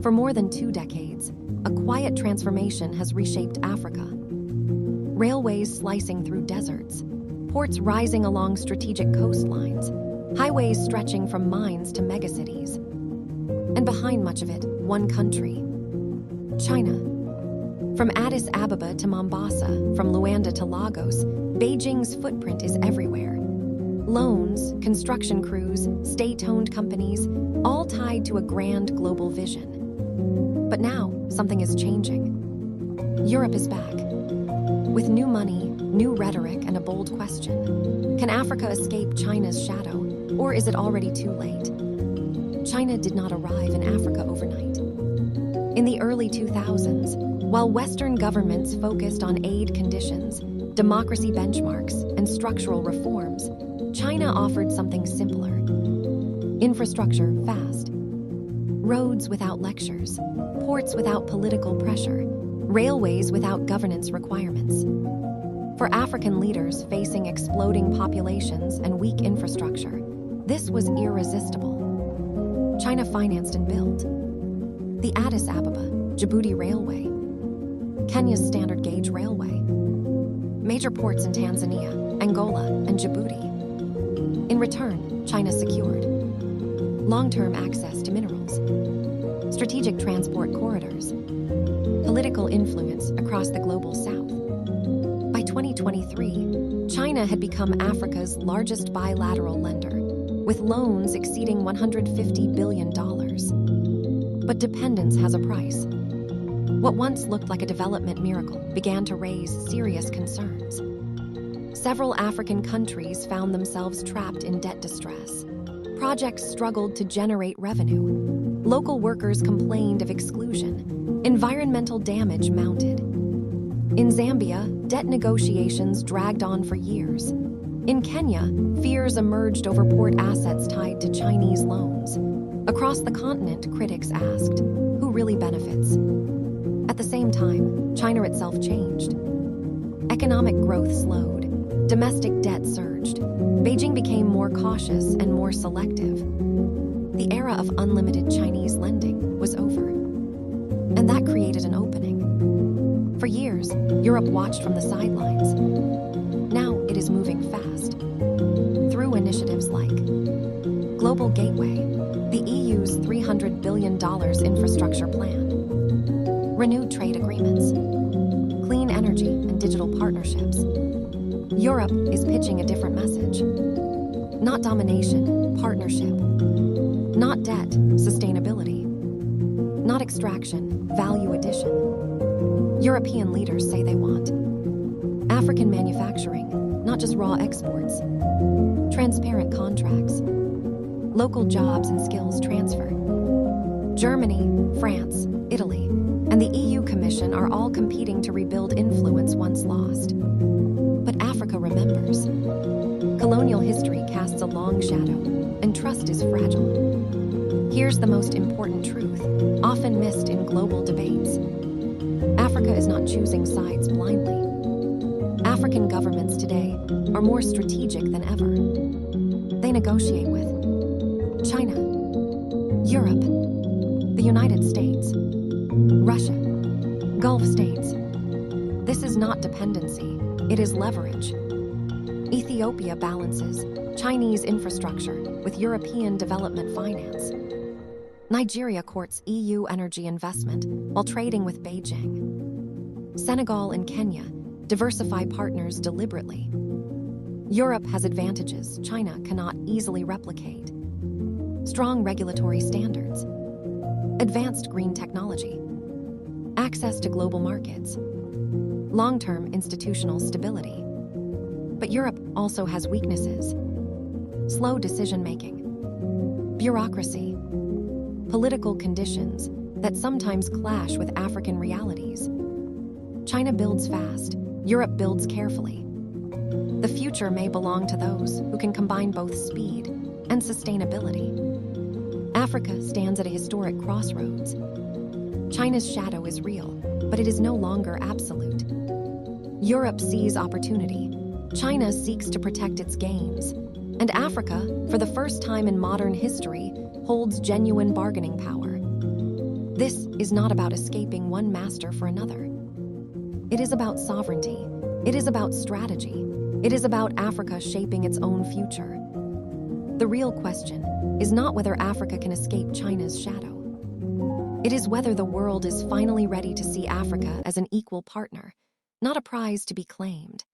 For more than 2 decades, a quiet transformation has reshaped Africa. Railways slicing through deserts, ports rising along strategic coastlines, highways stretching from mines to megacities. And behind much of it, one country: China. From Addis Ababa to Mombasa, from Luanda to Lagos, Beijing's footprint is everywhere. Loans, construction crews, state-owned companies, all tied to a grand global vision. But now, something is changing. Europe is back. With new money, new rhetoric, and a bold question: can Africa escape China's shadow, or is it already too late? China did not arrive in Africa overnight. In the early 2000s, while Western governments focused on aid conditions, democracy benchmarks, and structural reforms, China offered something simpler: infrastructure fast. Roads without lectures, ports without political pressure, railways without governance requirements. For African leaders facing exploding populations and weak infrastructure, this was irresistible. China financed and built the Addis Ababa-Djibouti Railway, Kenya's standard gauge railway, major ports in Tanzania, Angola, and Djibouti. In return, China secured long-term access to minerals, strategic transport corridors, political influence across the global south. By 2023, China had become Africa's largest bilateral lender, with loans exceeding $150 billion. But dependence has a price. What once looked like a development miracle began to raise serious concerns. Several African countries found themselves trapped in debt distress. Projects struggled to generate revenue. Local workers complained of exclusion. Environmental damage mounted. In Zambia, debt negotiations dragged on for years. In Kenya, fears emerged over port assets tied to Chinese loans. Across the continent, critics asked, who really benefits? At the same time, China itself changed. Economic growth slowed. Domestic debt surged. Beijing became more cautious and more selective. The era of unlimited Chinese lending was over. And that created an opening. For years, Europe watched from the sidelines. Now it is moving fast. Through initiatives like Global Gateway, the EU's $300 billion infrastructure plan, renewed trade agreements, clean energy and digital partnerships, Europe is pitching a different message. Not domination, partnership. Not debt, sustainability. Not extraction, value addition. European leaders say they want African manufacturing, not just raw exports. Transparent contracts. Local jobs and skills transfer. Germany, France, Italy, and the EU Commission are all competing to rebuild influence once lost. But Africa remembers. Colonial history casts a long shadow, and trust is fragile. Here's the most important truth, often missed in global debates. Africa is not choosing sides blindly. African governments today are more strategic than ever. They negotiate with China, Europe, the United States, Russia, Gulf states. This is not dependency, it is leverage. Ethiopia balances Chinese infrastructure with European development finance. Nigeria courts EU energy investment while trading with Beijing. Senegal and Kenya diversify partners deliberately. Europe has advantages China cannot easily replicate. Strong regulatory standards, advanced green technology, access to global markets, long-term institutional stability. But Europe also has weaknesses: slow decision-making, bureaucracy, political conditions that sometimes clash with African realities. China builds fast, Europe builds carefully. The future may belong to those who can combine both speed and sustainability. Africa stands at a historic crossroads. China's shadow is real, but it is no longer absolute. Europe sees opportunity. China seeks to protect its gains. And Africa, for the first time in modern history, holds genuine bargaining power. This is not about escaping one master for another. It is about sovereignty. It is about strategy. It is about Africa shaping its own future. The real question is not whether Africa can escape China's shadow. It is whether the world is finally ready to see Africa as an equal partner, not a prize to be claimed.